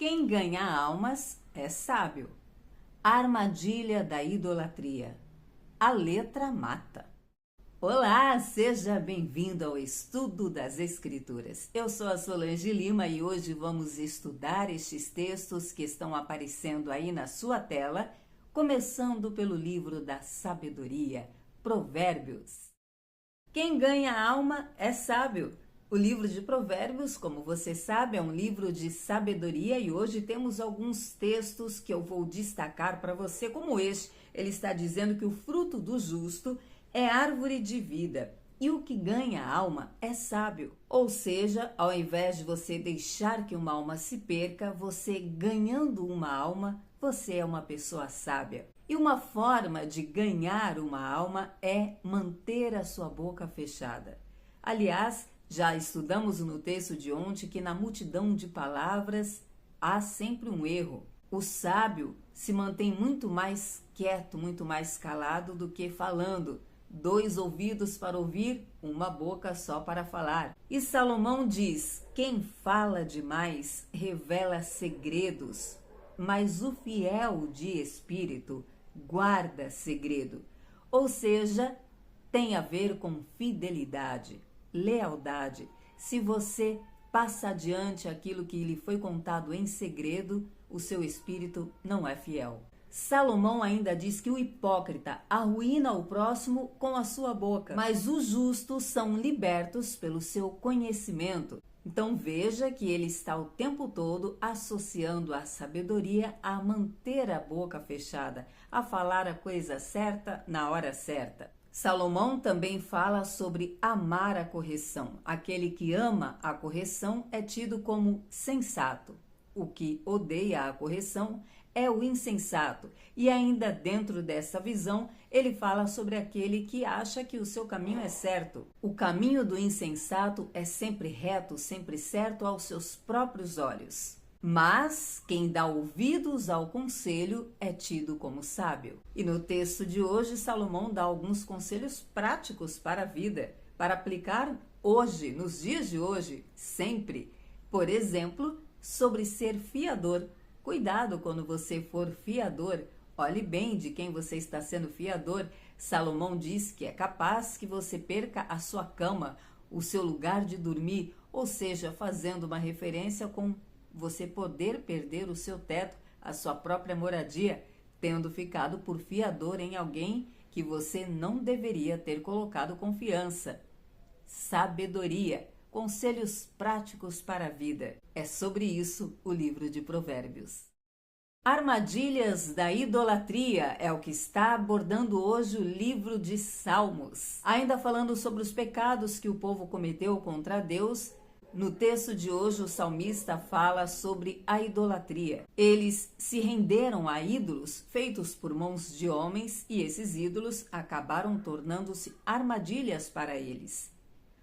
Quem ganha almas é sábio. A armadilha da idolatria. A letra mata. Olá, seja bem-vindo ao estudo das Escrituras. Eu sou a Solange Lima e hoje vamos estudar estes textos que estão aparecendo aí na sua tela, começando pelo livro da sabedoria, Provérbios. Quem ganha alma é sábio. O livro de Provérbios, como você sabe, é um livro de sabedoria e hoje temos alguns textos que eu vou destacar para você, como este. Ele está dizendo que o fruto do justo é árvore de vida e o que ganha alma é sábio. Ou seja, ao invés de você deixar que uma alma se perca, você ganhando uma alma, você é uma pessoa sábia. E uma forma de ganhar uma alma é manter a sua boca fechada. Aliás, já estudamos no texto de ontem que na multidão de palavras há sempre um erro. O sábio se mantém muito mais quieto, muito mais calado do que falando. 2 ouvidos para ouvir, uma boca só para falar. E Salomão diz: quem fala demais revela segredos, mas o fiel de espírito guarda segredo. Ou seja, tem a ver com fidelidade, lealdade. Se você passa adiante aquilo que lhe foi contado em segredo, o seu espírito não é fiel. Salomão ainda diz que o hipócrita arruína o próximo com a sua boca, mas os justos são libertos pelo seu conhecimento. Então veja que ele está o tempo todo associando a sabedoria a manter a boca fechada, a falar a coisa certa na hora certa. Salomão também fala sobre amar a correção. Aquele que ama a correção é tido como sensato. O que odeia a correção é o insensato. E ainda dentro dessa visão, ele fala sobre aquele que acha que o seu caminho é certo. O caminho do insensato é sempre reto, sempre certo aos seus próprios olhos. Mas quem dá ouvidos ao conselho é tido como sábio. E no texto de hoje, Salomão dá alguns conselhos práticos para a vida, para aplicar hoje, nos dias de hoje, sempre. Por exemplo, sobre ser fiador. Cuidado quando você for fiador. Olhe bem de quem você está sendo fiador. Salomão diz que é capaz que você perca a sua cama, o seu lugar de dormir, ou seja, fazendo uma referência com você poder perder o seu teto, a sua própria moradia, tendo ficado por fiador em alguém que você não deveria ter colocado confiança. Sabedoria, conselhos práticos para a vida. É sobre isso o livro de Provérbios. Armadilhas da idolatria é o que está abordando hoje o livro de Salmos. Ainda falando sobre os pecados que o povo cometeu contra Deus, no texto de hoje, o salmista fala sobre a idolatria. Eles se renderam a ídolos feitos por mãos de homens e esses ídolos acabaram tornando-se armadilhas para eles.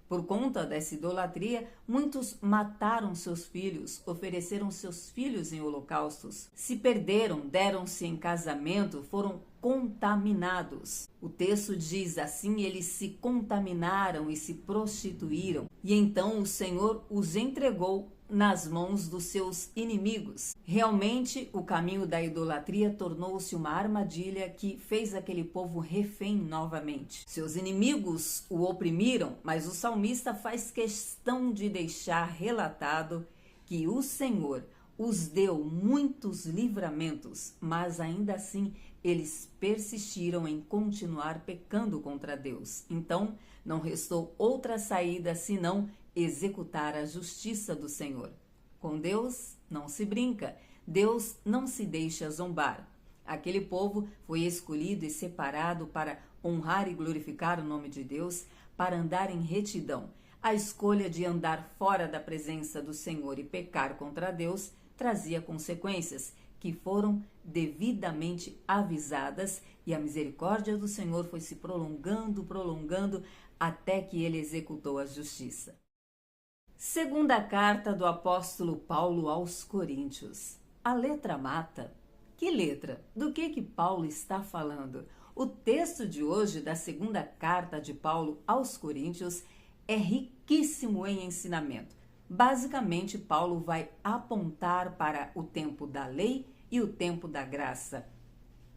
Por conta dessa idolatria, muitos mataram seus filhos, ofereceram seus filhos em holocaustos, se perderam, deram-se em casamento, foram contaminados. O texto diz assim: eles se contaminaram e se prostituíram, e então o Senhor os entregou nas mãos dos seus inimigos. Realmente, o caminho da idolatria tornou-se uma armadilha que fez aquele povo refém novamente. Seus inimigos o oprimiram, mas o salmista faz questão de deixar relatado que o Senhor os deu muitos livramentos, mas ainda assim eles persistiram em continuar pecando contra Deus. Então, não restou outra saída senão executar a justiça do Senhor. Com Deus não se brinca, Deus não se deixa zombar. Aquele povo foi escolhido e separado para honrar e glorificar o nome de Deus, para andar em retidão. A escolha de andar fora da presença do Senhor e pecar contra Deus trazia consequências que foram devidamente avisadas, e a misericórdia do Senhor foi se prolongando, até que ele executou a justiça. Segunda carta do apóstolo Paulo aos Coríntios. A letra mata. Que letra? Do que Paulo está falando? O texto de hoje da segunda carta de Paulo aos Coríntios é riquíssimo em ensinamento. Basicamente, Paulo vai apontar para o tempo da lei e o tempo da graça.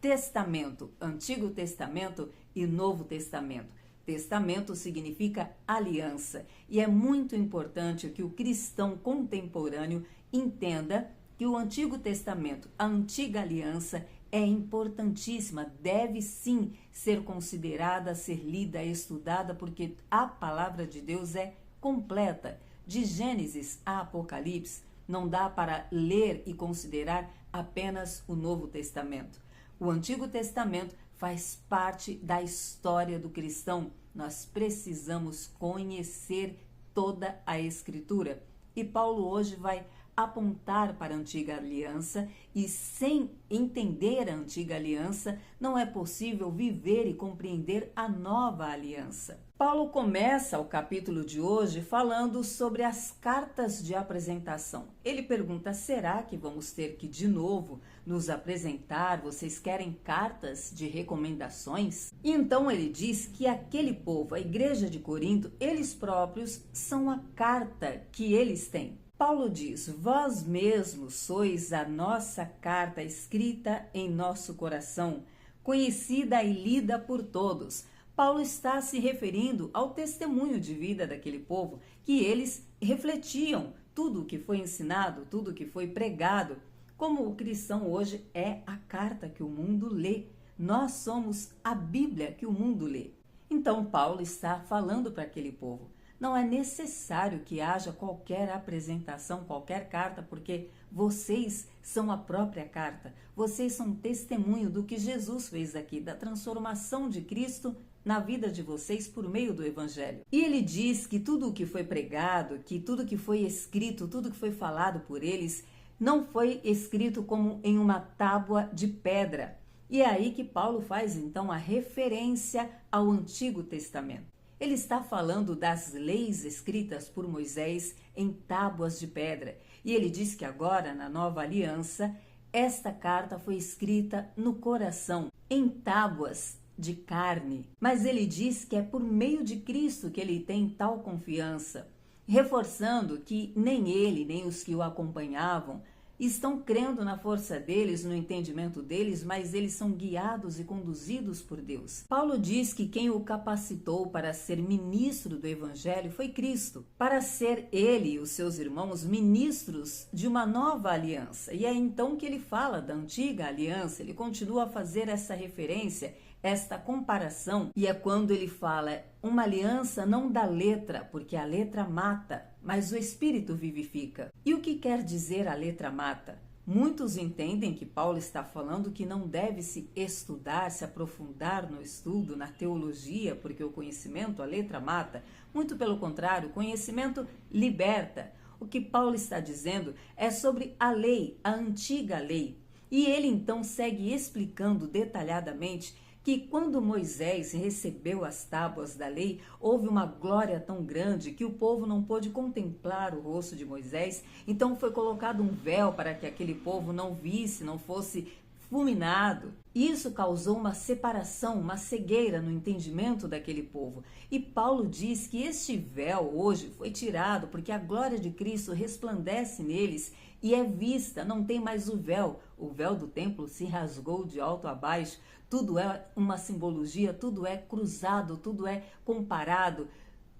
Testamento, Antigo Testamento e Novo Testamento. Testamento significa aliança e é muito importante que o cristão contemporâneo entenda que o Antigo Testamento, a antiga aliança, é importantíssima, deve sim ser considerada, ser lida, estudada, porque a palavra de Deus é completa. De Gênesis a Apocalipse, não dá para ler e considerar apenas o Novo Testamento. O Antigo Testamento faz parte da história do cristão. Nós precisamos conhecer toda a Escritura. E Paulo hoje vai apontar para a Antiga Aliança, e sem entender a Antiga Aliança, não é possível viver e compreender a Nova Aliança. Paulo começa o capítulo de hoje falando sobre as cartas de apresentação. Ele pergunta: será que vamos ter que de novo nos apresentar? Vocês querem cartas de recomendações? E então ele diz que aquele povo, a igreja de Corinto, eles próprios são a carta que eles têm. Paulo diz: vós mesmos sois a nossa carta escrita em nosso coração, conhecida e lida por todos. Paulo está se referindo ao testemunho de vida daquele povo, que eles refletiam tudo o que foi ensinado, tudo o que foi pregado. Como o cristão hoje é a carta que o mundo lê. Nós somos a Bíblia que o mundo lê. Então Paulo está falando para aquele povo: não é necessário que haja qualquer apresentação, qualquer carta, porque vocês são a própria carta. Vocês são testemunho do que Jesus fez aqui, da transformação de Cristo na vida de vocês por meio do Evangelho. E ele diz que tudo o que foi pregado, que tudo que foi escrito, tudo que foi falado por eles, não foi escrito como em uma tábua de pedra. E é aí que Paulo faz então a referência ao Antigo Testamento. Ele está falando das leis escritas por Moisés em tábuas de pedra. E ele diz que agora, na nova aliança, esta carta foi escrita no coração, em tábuas de carne. Mas ele diz que é por meio de Cristo que ele tem tal confiança, reforçando que nem ele, nem os que o acompanhavam estão crendo na força deles, no entendimento deles, mas eles são guiados e conduzidos por Deus. Paulo diz que quem o capacitou para ser ministro do Evangelho foi Cristo, para ser ele e os seus irmãos ministros de uma nova aliança. E é então que ele fala da antiga aliança, ele continua a fazer essa referência, esta comparação, e é quando ele fala uma aliança não da letra, porque a letra mata, mas o Espírito vivifica. E o que quer dizer a letra mata? Muitos entendem que Paulo está falando que não deve se estudar, se aprofundar no estudo, na teologia, porque o conhecimento, a letra mata. Muito pelo contrário, o conhecimento liberta. O que Paulo está dizendo é sobre a lei, a antiga lei. E ele então segue explicando detalhadamente que quando Moisés recebeu as tábuas da lei, houve uma glória tão grande que o povo não pôde contemplar o rosto de Moisés, então foi colocado um véu para que aquele povo não visse, não fosse fulminado. Isso causou uma separação, uma cegueira no entendimento daquele povo. E Paulo diz que este véu hoje foi tirado porque a glória de Cristo resplandece neles e é vista, não tem mais o véu. O véu do templo se rasgou de alto a baixo. Tudo é uma simbologia, tudo é cruzado, tudo é comparado,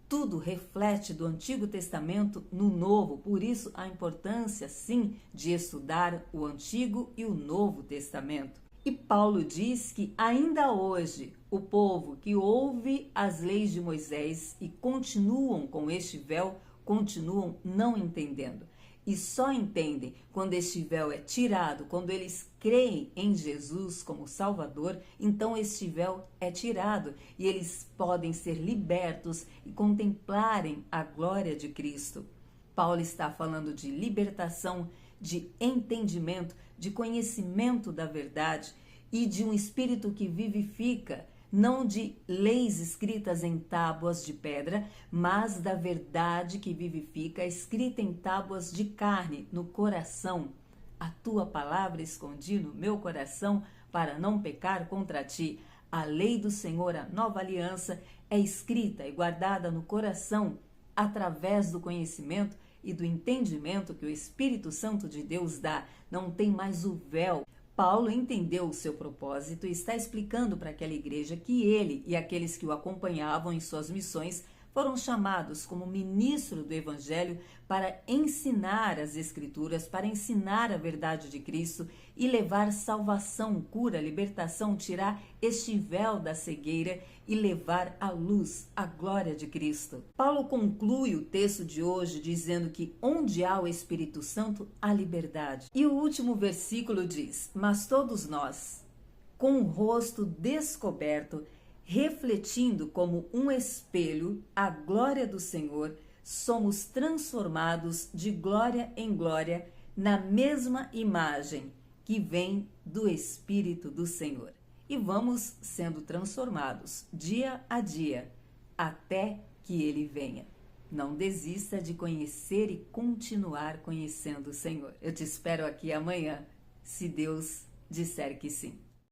tudo reflete do Antigo Testamento no Novo. Por isso a importância, sim, de estudar o Antigo e o Novo Testamento. E Paulo diz que ainda hoje o povo que ouve as leis de Moisés e continuam com este véu, continuam não entendendo. E só entendem quando este véu é tirado, quando eles creem em Jesus como Salvador, então este véu é tirado e eles podem ser libertos e contemplarem a glória de Cristo. Paulo está falando de libertação, de entendimento, de conhecimento da verdade e de um espírito que vivifica, não de leis escritas em tábuas de pedra, mas da verdade que vivifica, escrita em tábuas de carne, no coração. A tua palavra escondi no meu coração para não pecar contra ti. A lei do Senhor, a nova aliança, é escrita e guardada no coração através do conhecimento e do entendimento que o Espírito Santo de Deus dá, não tem mais o véu. Paulo entendeu o seu propósito e está explicando para aquela igreja que ele e aqueles que o acompanhavam em suas missões foram chamados como ministro do Evangelho para ensinar as Escrituras, para ensinar a verdade de Cristo e levar salvação, cura, libertação, tirar este véu da cegueira e levar à luz a glória de Cristo. Paulo conclui o texto de hoje dizendo que onde há o Espírito Santo, há liberdade. E o último versículo diz: mas todos nós, com o rosto descoberto, refletindo como um espelho a glória do Senhor, somos transformados de glória em glória na mesma imagem que vem do Espírito do Senhor. E vamos sendo transformados dia a dia até que Ele venha. Não desista de conhecer e continuar conhecendo o Senhor. Eu te espero aqui amanhã, se Deus disser que sim.